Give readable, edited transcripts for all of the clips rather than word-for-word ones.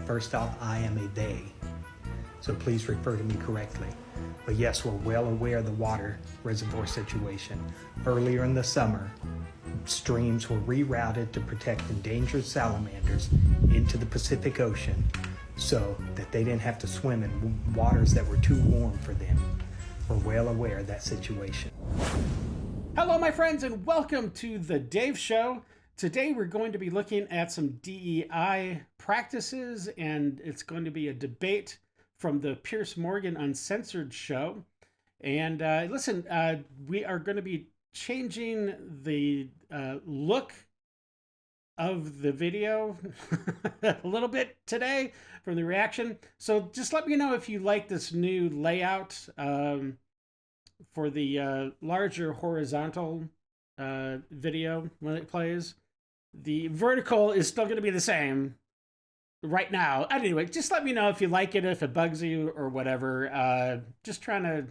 First off, I am a they, so please refer to me correctly. But yes, we're well aware of the water reservoir situation. Earlier in the summer, streams were rerouted to protect endangered salamanders into the Pacific Ocean so that they didn't have to swim in waters that were too warm for them. We're well aware of that situation. Hello, my friends, and welcome to The Dave Show. Today, we're going to be looking at some DEI practices, and it's going to be a debate from the Piers Morgan Uncensored show. And listen, we are going to be changing the look of the video a little bit today from the reaction. So just let me know if you like this new layout for the larger horizontal video when it plays. The vertical is still going to be the same right now. Anyway, just let me know if you like it, if it bugs you or whatever. Just trying to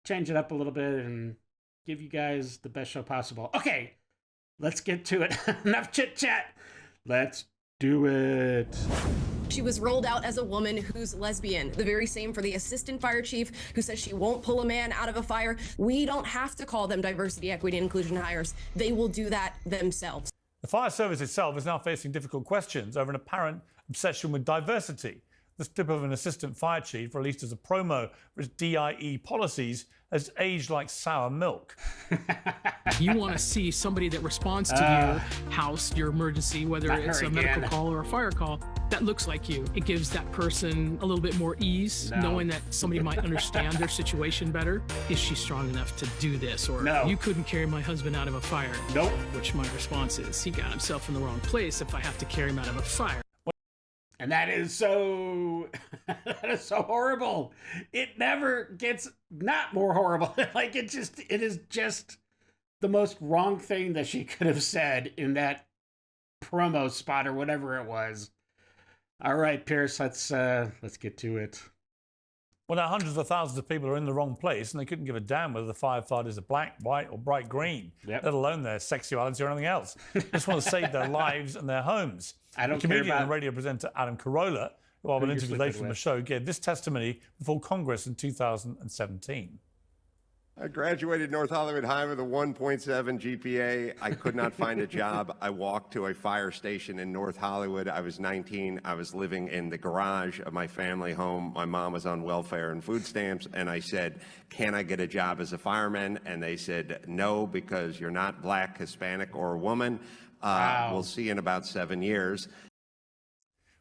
change it up a little bit and give you guys the best show possible. Okay, let's get to it. Enough chit chat. Let's do it. She was rolled out as a woman who's lesbian. The very same for the assistant fire chief who says she won't pull a man out of a fire. We don't have to call them diversity, equity, and inclusion hires. They will do that themselves. The fire service itself is now facing difficult questions over an apparent obsession with diversity. The clip of an assistant fire chief released as a promo for its DIE policies has aged like sour milk. You want to see somebody that responds to your house, your emergency, whether it's a medical call or a fire call, that looks like you. It gives that person a little bit more ease, knowing that somebody might understand their situation better. Is she strong enough to do this? Or you couldn't carry my husband out of a fire. Nope. Which my response is, he got himself in the wrong place if I have to carry him out of a fire. And that is so horrible. It never gets not more horrible. Like it is just the most wrong thing that she could have said in that promo spot or whatever it was. All right, Pierce, let's get to it. Well, now hundreds of thousands of people are in the wrong place and they couldn't give a damn whether the firefighters are black, white or bright green, let alone their sexuality or anything else. They just want to save their lives and their homes. The comedian and radio presenter Adam Carolla, who I will interview later in the show, gave this testimony before Congress in 2017. I graduated North Hollywood High with a 1.7 GPA. I could not find a job. I walked to a fire station in North Hollywood. I was 19. I was living in the garage of my family home. My mom was on welfare and food stamps. And I said, can I get a job as a fireman? And they said, no, because you're not black, Hispanic, or a woman. We'll see you in about 7 years.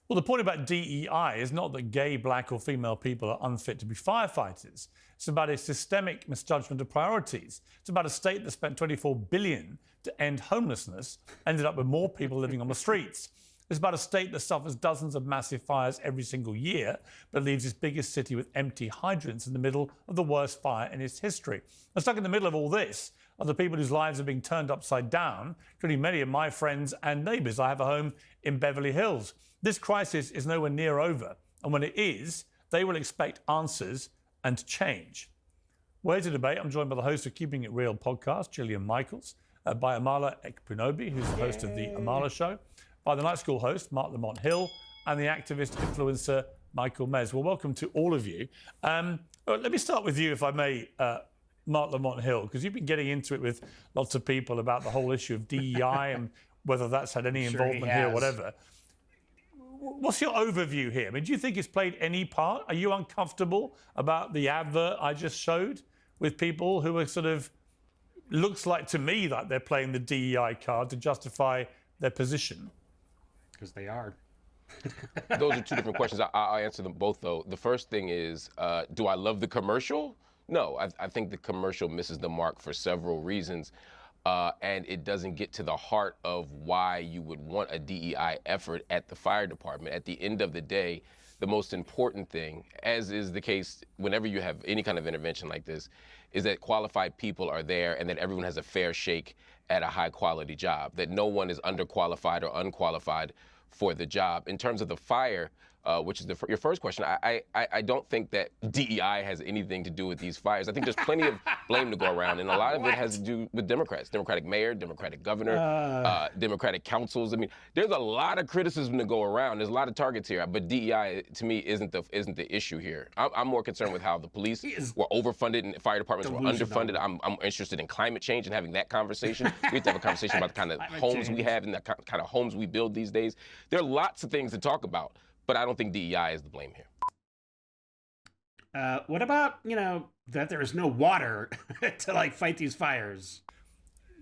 Well, the point about DEI is not that gay, black or female people are unfit to be firefighters. It's about a systemic misjudgment of priorities. It's about a state that spent $24 billion to end homelessness, ended up with more people living on the streets. It's about a state that suffers dozens of massive fires every single year, but leaves its biggest city with empty hydrants in the middle of the worst fire in its history. And stuck in the middle of all this are the people whose lives are being turned upside down, including many of my friends and neighbours. I have a home in Beverly Hills. This crisis is nowhere near over, and when it is, they will expect answers and change. Well, here to debate, I'm joined by the host of Keeping It Real podcast, Gillian Michaels, by Amala Ekpunobi, who's the host of The Amala Show, by the Night School host, Mark Lamont Hill, and the activist influencer, Michael Mez. Well, welcome to all of you. Let me start with you, if I may, Mark Lamont Hill, because you've been getting into it with lots of people about the whole issue of DEI and whether that's had any involvement here or whatever. What's your overview here? I mean, do you think it's played any part? Are you uncomfortable about the advert I just showed with people who are sort of, looks like to me like they're playing the DEI card to justify their position? Because they are. Those are two different questions. I'll answer them both, though. The first thing is, do I love the commercial? No, I think the commercial misses the mark for several reasons. And it doesn't get to the heart of why you would want a DEI effort at the fire department. At the end of the day, the most important thing, as is the case whenever you have any kind of intervention like this, is that qualified people are there and that everyone has a fair shake at a high quality job, that no one is underqualified or unqualified for the job. In terms of the fire, which is your first question. I don't think that DEI has anything to do with these fires. I think there's plenty of blame to go around, and a lot of it has to do with Democrats, Democratic mayor, Democratic governor, Democratic councils. I mean, there's a lot of criticism to go around. There's a lot of targets here, but DEI to me isn't the issue here. I'm more concerned with how the police were overfunded and fire departments were underfunded. I'm interested in climate change and having that conversation. We have to have a conversation about the kind of homes we have and the kind of homes we build these days. There are lots of things to talk about, but I don't think DEI is the blame here. What about, that there is no water to like fight these fires?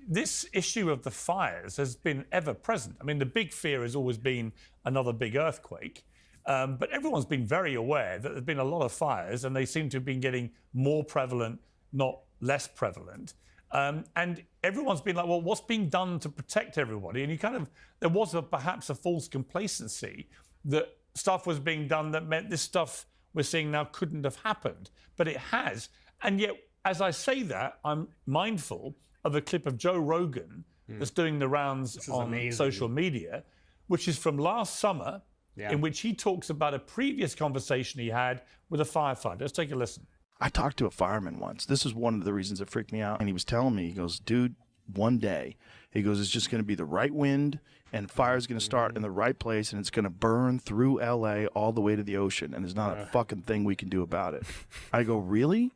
This issue of the fires has been ever present. I mean, the big fear has always been another big earthquake. But everyone's been very aware that there's been a lot of fires and they seem to have been getting more prevalent, not less prevalent. And everyone's been like, well, what's being done to protect everybody? And there was perhaps a false complacency that stuff was being done that meant this stuff we're seeing now couldn't have happened. But it has. And yet, as I say that, I'm mindful of a clip of Joe Rogan that's doing the rounds on social media, which is from last summer, in which he talks about a previous conversation he had with a firefighter. Let's take a listen. I talked to a fireman once. This is one of the reasons that freaked me out. And he was telling me, he goes, dude, one day, he goes, it's just going to be the right wind and fire's going to start in the right place and it's going to burn through LA all the way to the ocean. And there's not a fucking thing we can do about it. I go, really?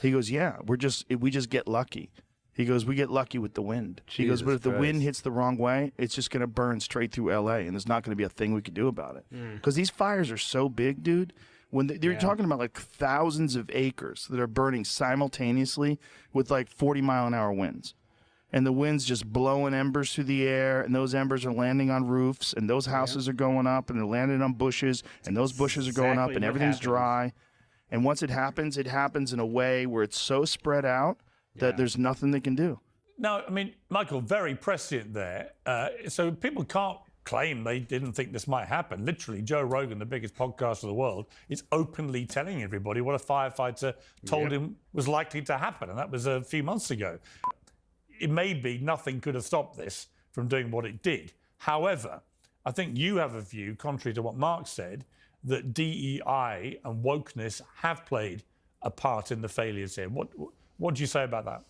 He goes, yeah, we just get lucky. He goes, we get lucky with the wind. He goes, but if the wind hits the wrong way, it's just going to burn straight through LA and there's not going to be a thing we can do about it. Because these fires are so big, dude. When they're talking about like thousands of acres that are burning simultaneously with like 40-mile-an-hour winds. And the wind's just blowing embers through the air, and those embers are landing on roofs, and those houses are going up, and they're landing on bushes, and those bushes are going up, and everything's dry. And once it happens in a way where it's so spread out that there's nothing they can do. No, I mean, Michael, very prescient there. So people can't claim they didn't think this might happen. Literally, Joe Rogan, the biggest podcaster of the world, is openly telling everybody what a firefighter told him was likely to happen, and that was a few months ago. It may be nothing could have stopped this from doing what it did. However, I think you have a view, contrary to what Mark said, that DEI and wokeness have played a part in the failures here. What do you say about that?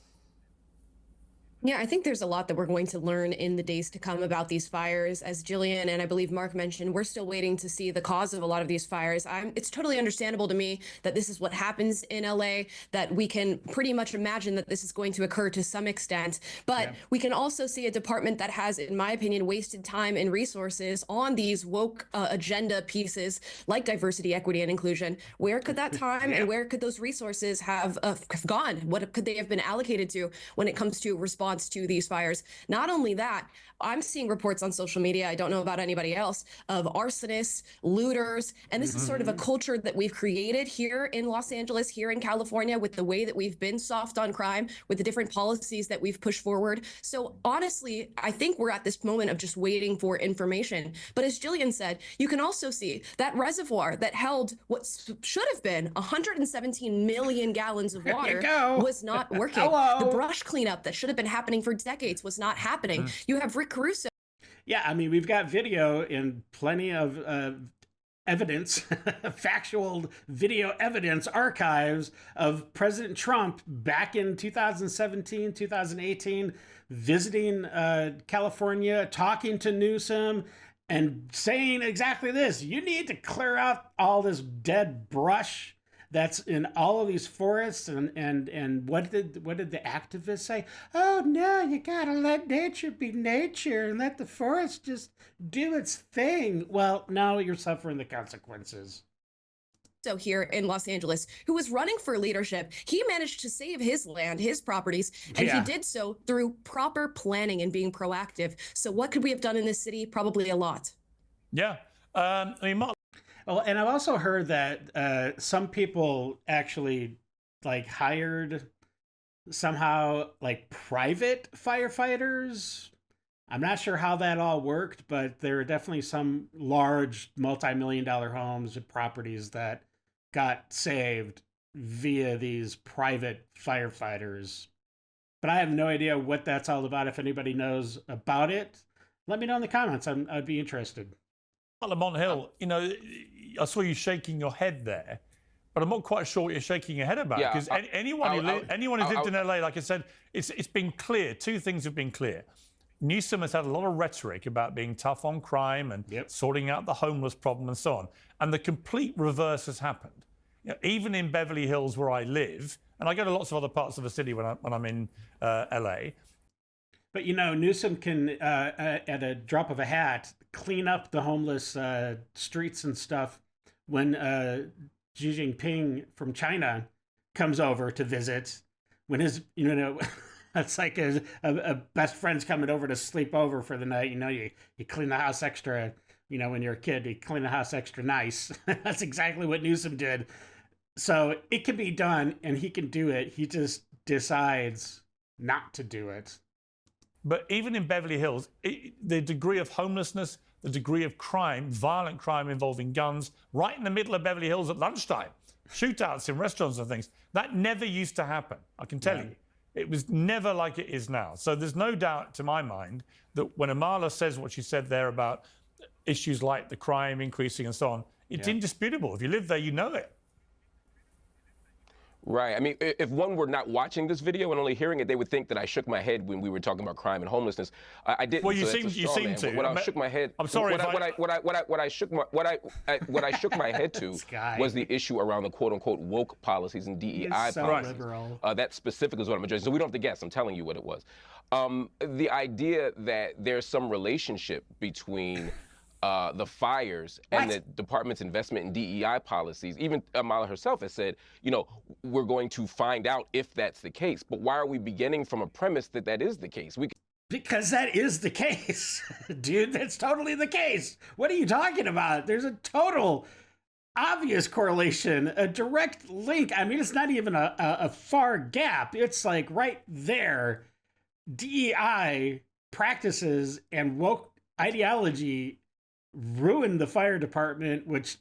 Yeah, I think there's a lot that we're going to learn in the days to come about these fires. As Jillian and I believe Mark mentioned, we're still waiting to see the cause of a lot of these fires. It's totally understandable to me that this is what happens in LA, that we can pretty much imagine that this is going to occur to some extent. But we can also see a department that has, in my opinion, wasted time and resources on these woke agenda pieces like diversity, equity, and inclusion. Where could that time and where could those resources have gone? What could they have been allocated to when it comes to response to these fires? Not only that, I'm seeing reports on social media, I don't know about anybody else, of arsonists, looters, and this is sort of a culture that we've created here in Los Angeles, here in California, with the way that we've been soft on crime, with the different policies that we've pushed forward. So honestly, I think we're at this moment of just waiting for information. But as Jillian said, you can also see that reservoir that held what should have been 117 million gallons of water was not working. The brush cleanup that should have been happening for decades was not happening. You have Rick Caruso. Yeah, I mean, we've got video and plenty of evidence, factual video evidence archives of President Trump back in 2017, 2018, visiting California, talking to Newsom, and saying exactly this: you need to clear out all this dead brush that's in all of these forests. And what did the activists say? Oh no, you gotta let nature be nature and let the forest just do its thing. Well, now you're suffering the consequences. So here in Los Angeles, who was running for leadership, he managed to save his land, his properties, and he did so through proper planning and being proactive. So what could we have done in this city? Probably a lot. Yeah. I mean, well, and I've also heard that some people actually like hired somehow like private firefighters. I'm not sure how that all worked, but there are definitely some large multi-million-dollar homes and properties that got saved via these private firefighters. But I have no idea what that's all about. If anybody knows about it, let me know in the comments. I'd be interested. Lamont Hill, you know, I saw you shaking your head there, but I'm not quite sure what you're shaking your head about. Because anyone who's lived in LA, like I said, it's been clear. Two things have been clear. Newsom has had a lot of rhetoric about being tough on crime and sorting out the homeless problem and so on. And the complete reverse has happened. You know, even in Beverly Hills, where I live, and I go to lots of other parts of the city when I'm in LA. But, you know, Newsom can, at a drop of a hat, clean up the homeless streets and stuff when Xi Jinping from China comes over to visit. When his, you know, it's like a best friend's coming over to sleep over for the night. You know, you clean the house extra, you know, when you're a kid, you clean the house extra nice. That's exactly what Newsom did. So it can be done, and he can do it. He just decides not to do it. But even in Beverly Hills, the degree of homelessness, the degree of crime, violent crime involving guns, right in the middle of Beverly Hills at lunchtime, shootouts in restaurants and things, that never used to happen, I can tell you. It was never like it is now. So there's no doubt to my mind that when Amala says what she said there about issues like the crime increasing and so on, it's indisputable. If you live there, you know it. Right. I mean, if one were not watching this video and only hearing it, they would think that I shook my head when we were talking about crime and homelessness. I didn't. Well, you so seem to. When I shook my head. I'm sorry. What I shook my head to was the issue around the quote-unquote woke policies and DEI policies. Liberal. That specific is what I'm addressing. So we don't have to guess. I'm telling you what it was. The idea that there's some relationship between the fires and the department's investment in DEI policies. Even Amala herself has said, you know, we're going to find out if that's the case. But why are we beginning from a premise that that is the case? Because that is the case, dude. That's totally the case. What are you talking about? There's a total obvious correlation, a direct link. I mean, it's not even a far gap. It's like right there. DEI practices and woke ideology ruined the fire department, which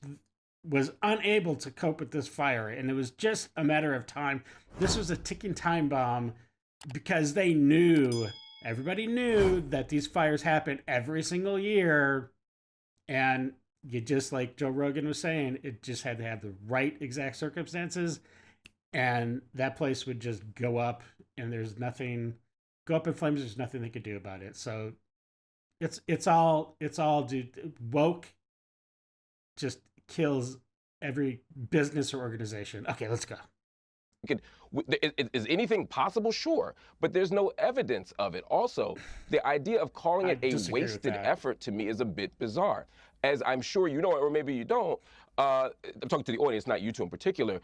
was unable to cope with this fire. And it was just a matter of time. This was a ticking time bomb because they knew, everybody knew that these fires happen every single year. And you just, like Joe Rogan was saying, it just had to have the right exact circumstances. And that place would just go up and there's nothing, go up in flames. There's nothing they could do about it. So it's all dude. Woke just kills every business or organization. Okay, let's go. Is anything possible? Sure, but there's no evidence of it. Also, the idea of calling it a wasted effort to me is a bit bizarre. As I'm sure you know, or maybe you don't, I'm talking to the audience, not you two in particular,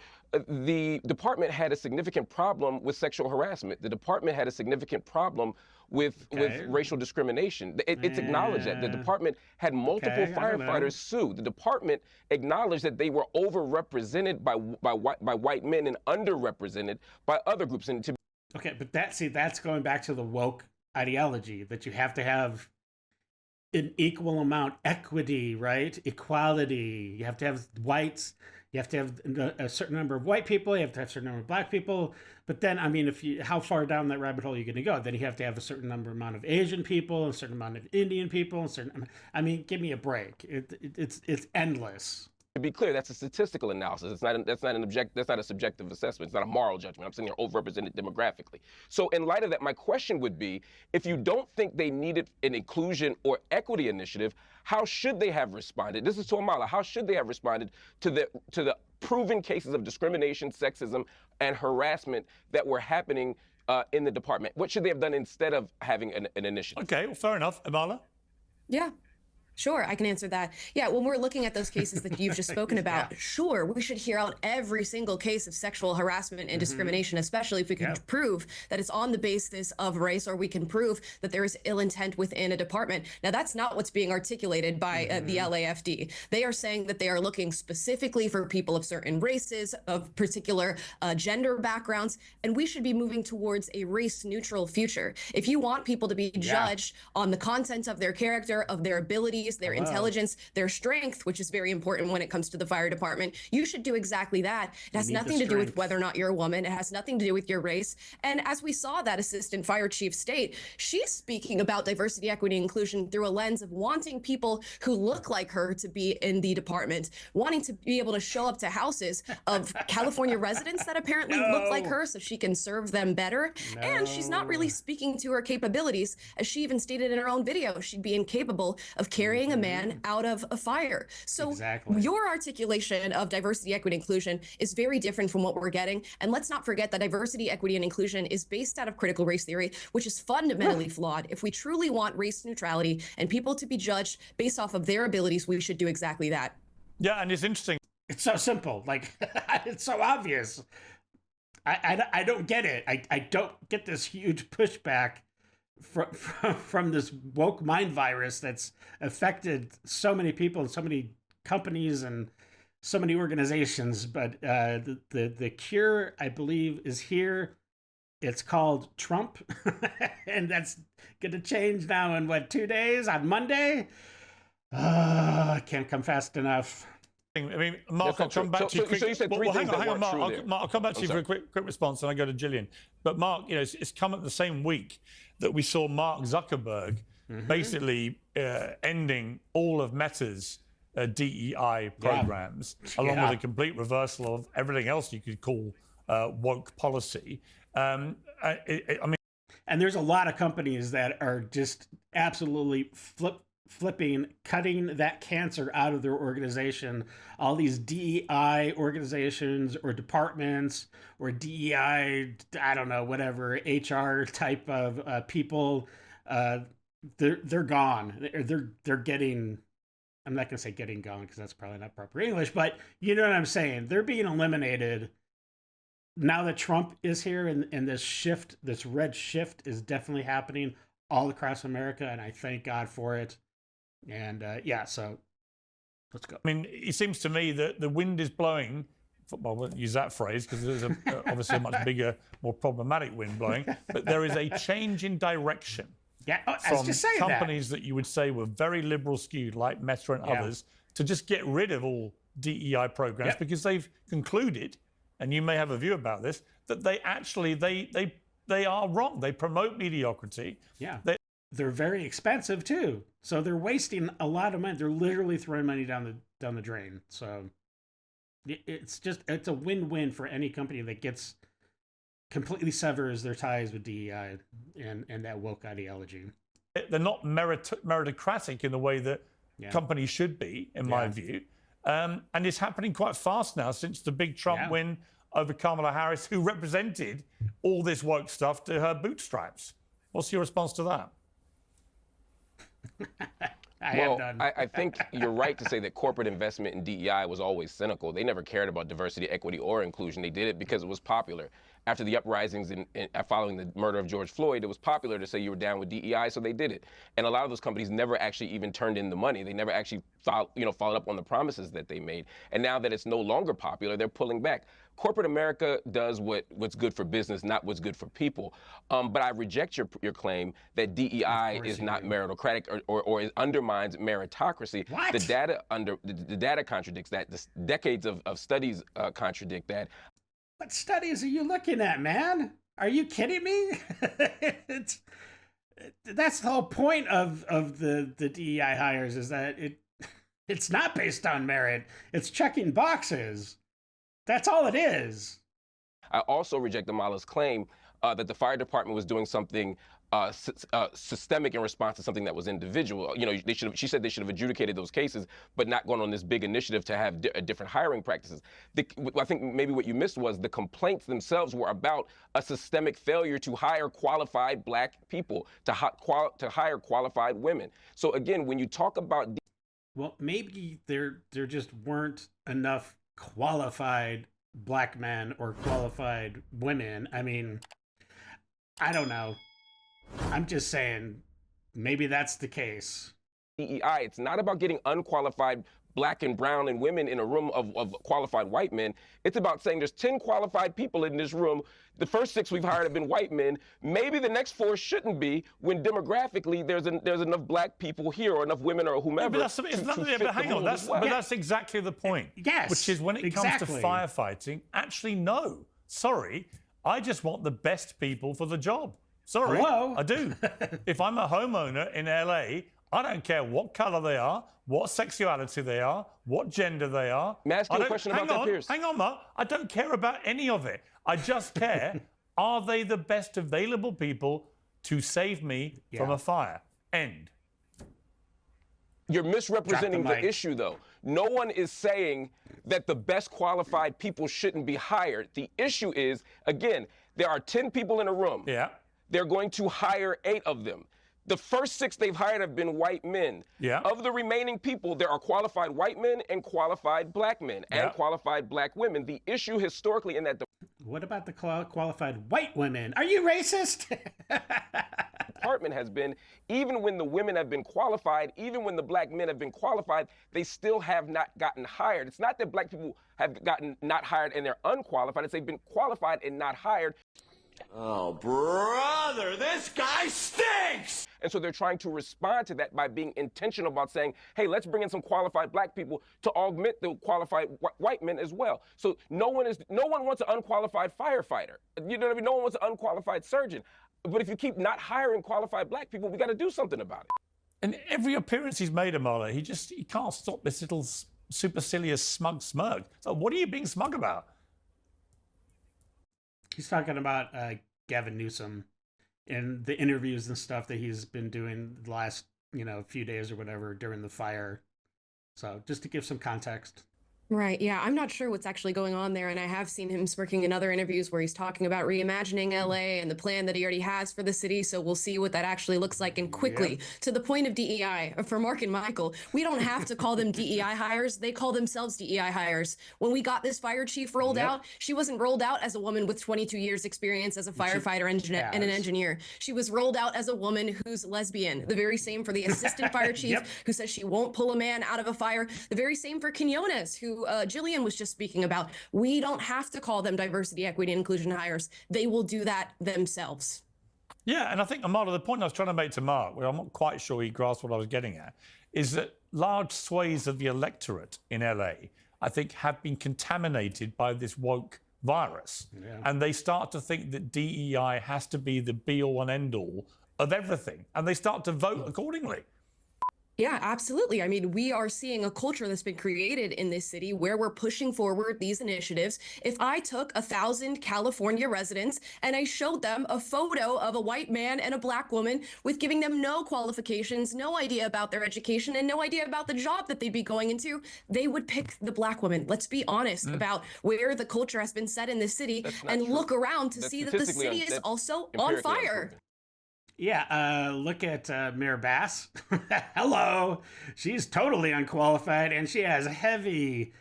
the department had a significant problem with sexual harassment. The department had a significant problem with racial discrimination. It's acknowledged that. The department had multiple firefighters sue. The department acknowledged that they were overrepresented by white men and underrepresented by other groups. And okay, but that's going back to the woke ideology that you have to have an equal amount equity, right? Equality. You have to have whites. You have to have a certain number of white people. You have to have a certain number of black people. But then, I mean, how far down that rabbit hole are you going to go? Then you have to have a certain amount of Asian people, a certain amount of Indian people, I mean, give me a break. It's endless. To be clear, that's a statistical analysis. That's not a subjective assessment. It's not a moral judgment. I'm saying they're overrepresented demographically. So in light of that, my question would be, if you don't think they needed an inclusion or equity initiative, how should they have responded? This is to Amala. How should they have responded to the proven cases of discrimination, sexism, and harassment that were happening in the department? What should they have done instead of having an initiative? Okay, well, fair enough. Amala? Yeah. Sure, I can answer that. Yeah, when we're looking at those cases that you've just spoken about, sure, we should hear out every single case of sexual harassment and discrimination, especially if we can prove that it's on the basis of race, or we can prove that there is ill intent within a department. Now, that's not what's being articulated by the LAFD. They are saying that they are looking specifically for people of certain races, of particular gender backgrounds, and we should be moving towards a race-neutral future. If you want people to be judged on the content of their character, of their ability expertise, their intelligence, their strength, which is very important when it comes to the fire department. You should do exactly that. It has nothing to do with whether or not you're a woman. It has nothing to do with your race. And as we saw that assistant fire chief state, she's speaking about diversity, equity, inclusion through a lens of wanting people who look like her to be in the department, wanting to be able to show up to houses of California residents that apparently look like her so she can serve them better. And she's not really speaking to her capabilities. As she even stated in her own video, she'd be incapable of carrying a man out of a fire. So your articulation of diversity, equity, inclusion is very different from what we're getting. And let's not forget that diversity, equity, and inclusion is based out of critical race theory, which is fundamentally flawed. If we truly want race neutrality and people to be judged based off of their abilities, we should do exactly that. Yeah, and it's interesting. It's so simple. Like, it's so obvious. I don't get it. I don't get this huge pushback from this woke mind virus that's affected so many people and so many companies and so many organizations. But the cure, I believe, is here. It's called Trump, and that's going to change now in 2 days, on Monday. I can't come fast enough. I mean, Mark, I'll come back to you. So you said three things hang on, Mark. I'll come back to you for a quick response, and I go to Gillian. But Mark, it's come at the same week that we saw Mark Zuckerberg basically ending all of Meta's DEI programs, along with a complete reversal of everything else you could call woke policy. I mean, and there's a lot of companies that are just absolutely flipping, cutting that cancer out of their organization. All these DEI organizations or departments or DEI, I don't know, whatever, HR type of people, they're gone. They're getting, I'm not going to say getting gone because that's probably not proper English, but you know what I'm saying. They're being eliminated. Now that Trump is here and this shift, this red shift is definitely happening all across America, and I thank God for it. And so let's go. I mean, it seems to me that the wind is blowing. Well, I won't use that phrase because there's obviously a much bigger, more problematic wind blowing. But there is a change in direction from companies that you would say were very liberal skewed, like Meta and others, to just get rid of all DEI programs because they've concluded, and you may have a view about this, that they actually they are wrong. They promote mediocrity. Yeah. They're very expensive too, so they're wasting a lot of money. They're literally throwing money down the drain. So it's a win-win for any company that gets completely severs their ties with DEI and that woke ideology. They're not meritocratic in the way that companies should be, in my view, and it's happening quite fast now since the big Trump win over Kamala Harris, who represented all this woke stuff to her bootstraps. What's your response to that? I think you're right to say that corporate investment in DEI was always cynical. They never cared about diversity, equity, or inclusion. They did it because it was popular. After the uprisings following the murder of George Floyd, it was popular to say you were down with DEI, so they did it. And a lot of those companies never actually even turned in the money. They never actually followed up on the promises that they made. And now that it's no longer popular, they're pulling back. Corporate America does what's good for business, not what's good for people. But I reject your claim that DEI is not meritocratic or it undermines meritocracy. What? The data contradicts that. The decades of studies contradict that. What studies are you looking at, man? Are you kidding me? That's the whole point of the DEI hires, is that it's not based on merit. It's checking boxes. That's all it is. I also reject Amala's claim that the fire department was doing something systemic in response to something that was individual. You know, she said they should have adjudicated those cases, but not gone on this big initiative to have different hiring practices. I think maybe what you missed was the complaints themselves were about a systemic failure to hire qualified black people, to hire qualified women. So again, when you talk about well, maybe there just weren't enough qualified black men or qualified women. I mean, I don't know. I'm just saying maybe that's the case. DEI, it's not about getting unqualified black and brown and women in a room of qualified white men. It's about saying there's 10 qualified people in this room. The first 6 we've hired have been white men. Maybe the next 4 shouldn't be, when demographically there's enough black people here or enough women or whomever. Yeah, but hang on, that's exactly the point. Yes, which is when it comes to firefighting, actually, no. Sorry, I just want the best people for the job. Sorry, Hello? I do. If I'm a homeowner in LA, I don't care what color they are, what sexuality they are, what gender they are. May I ask you a question about that, Piers? Hang on, Mark. I don't care about any of it. I just care, are they the best available people to save me from a fire? End. You're misrepresenting the issue, though. No one is saying that the best qualified people shouldn't be hired. The issue is, again, there are 10 people in a room. Yeah. They're going to hire 8 of them. The first 6 they've hired have been white men. Yeah. Of the remaining people, there are qualified white men and qualified black men and qualified black women. The issue historically in that What about the qualified white women? Are you racist? department has been, even when the women have been qualified, even when the black men have been qualified, they still have not gotten hired. It's not that black people have gotten not hired and they're unqualified. It's they've been qualified and not hired. Oh, brother, this guy stinks! And so they're trying to respond to that by being intentional about saying, hey, let's bring in some qualified black people to augment the qualified white men as well. So no one wants an unqualified firefighter. You know what I mean? No one wants an unqualified surgeon. But if you keep not hiring qualified black people, we got to do something about it. And every appearance he's made, Amala, he can't stop this little supercilious smug smirk. So what are you being smug about? He's talking about Gavin Newsom and the interviews and stuff that he's been doing the last, few days or whatever during the fire. So just to give some context. Right. Yeah. I'm not sure what's actually going on there. And I have seen him smirking in other interviews where he's talking about reimagining LA and the plan that he already has for the city. So we'll see what that actually looks like. And quickly, to the point of DEI, for Mark and Michael, we don't have to call them DEI hires. They call themselves DEI hires. When we got this fire chief rolled out, she wasn't rolled out as a woman with 22 years experience as a firefighter and an engineer. She was rolled out as a woman who's lesbian. The very same for the assistant fire chief who says she won't pull a man out of a fire. The very same for Quinones, who Jillian was just speaking about. We don't have to call them diversity, equity, and inclusion hires. They will do that themselves. Yeah, and I think, Amala, the point I was trying to make to Mark, where I'm not quite sure he grasped what I was getting at, is that large swathes of the electorate in LA, I think, have been contaminated by this woke virus. And they start to think that DEI has to be the be-all and end-all of everything. And they start to vote accordingly. Yeah, absolutely. I mean, we are seeing a culture that's been created in this city where we're pushing forward these initiatives. If I took 1,000 California residents and I showed them a photo of a white man and a black woman with giving them no qualifications, no idea about their education, and no idea about the job that they'd be going into, they would pick the black woman. Let's be honest about where the culture has been set in this city and look around to see that the city is also on fire. Yeah, look at Mayor Bass. Hello. She's totally unqualified, and she has heavy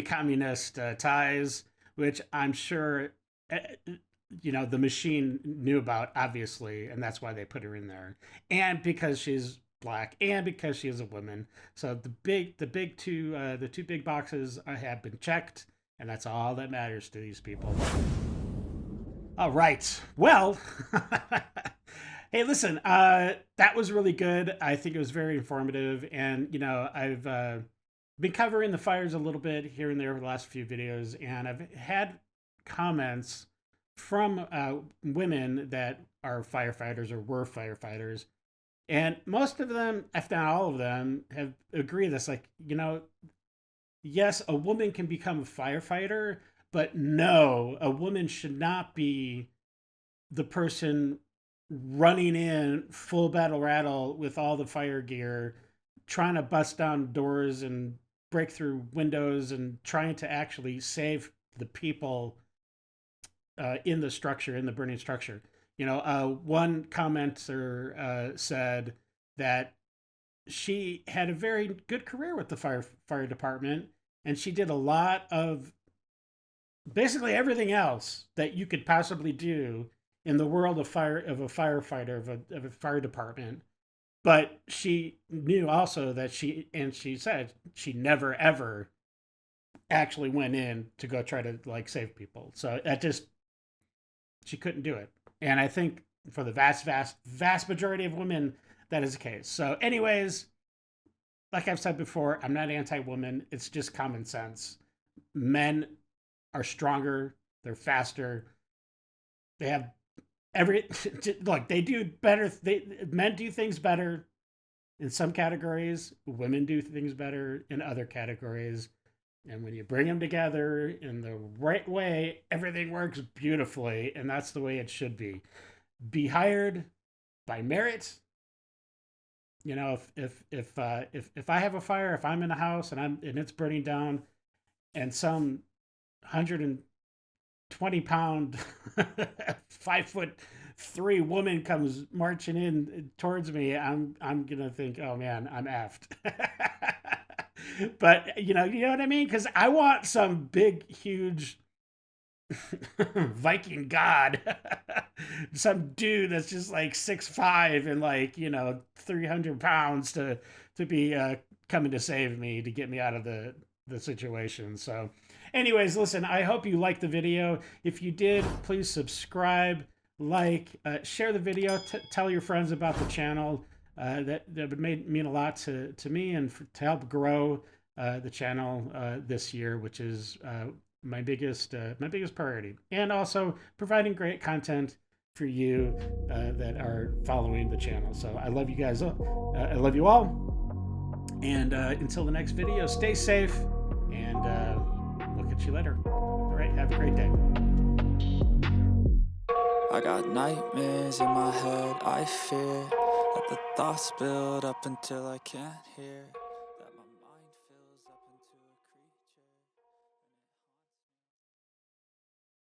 communist ties, which I'm sure, the machine knew about, obviously, and that's why they put her in there. And because she's black, and because she is a woman. So the two big boxes have been checked, and that's all that matters to these people. All right. Well. Hey, listen, that was really good. I think it was very informative. And, I've been covering the fires a little bit here and there over the last few videos. And I've had comments from women that are firefighters or were firefighters. And most of them, if not all of them, have agreed that's like, yes, a woman can become a firefighter, but no, a woman should not be the person running in full battle rattle with all the fire gear, trying to bust down doors and break through windows and trying to actually save the people in the structure, in the burning structure. One commenter said that she had a very good career with the fire department, and she did a lot of basically everything else that you could possibly do in the world of a firefighter, of a fire department. But she knew also that she said she never ever actually went in to go try to like save people. So that just, she couldn't do it. And I think for the vast majority of women, that is the case. So anyways, like I've said before, I'm not anti-woman. It's just common sense. Men are stronger. They're faster. They have look, they do better. Men do things better in some categories. Women do things better in other categories. And when you bring them together in the right way, everything works beautifully. And that's the way it should be. Be hired by merit. You know, if I have a fire, if I'm in a house and it's burning down, and some 120-pound, 5'3" woman comes marching in towards me, I'm gonna think, oh man, I'm effed. But you know what I mean? Because I want some big, huge Viking god, some dude that's just like 6'5" and like 300 pounds to be coming to save me, to get me out of the situation. So anyways, listen, I hope you liked the video. If you did, please subscribe, share the video, tell your friends about the channel. That would mean a lot to me and to help grow the channel this year, which is my biggest priority, and also providing great content for you that are following the channel. So I love you guys. I love you all. And until the next video, stay safe, and we'll catch you later. All right, have a great day. I got nightmares in my head, I fear that the thoughts build up until I can't hear.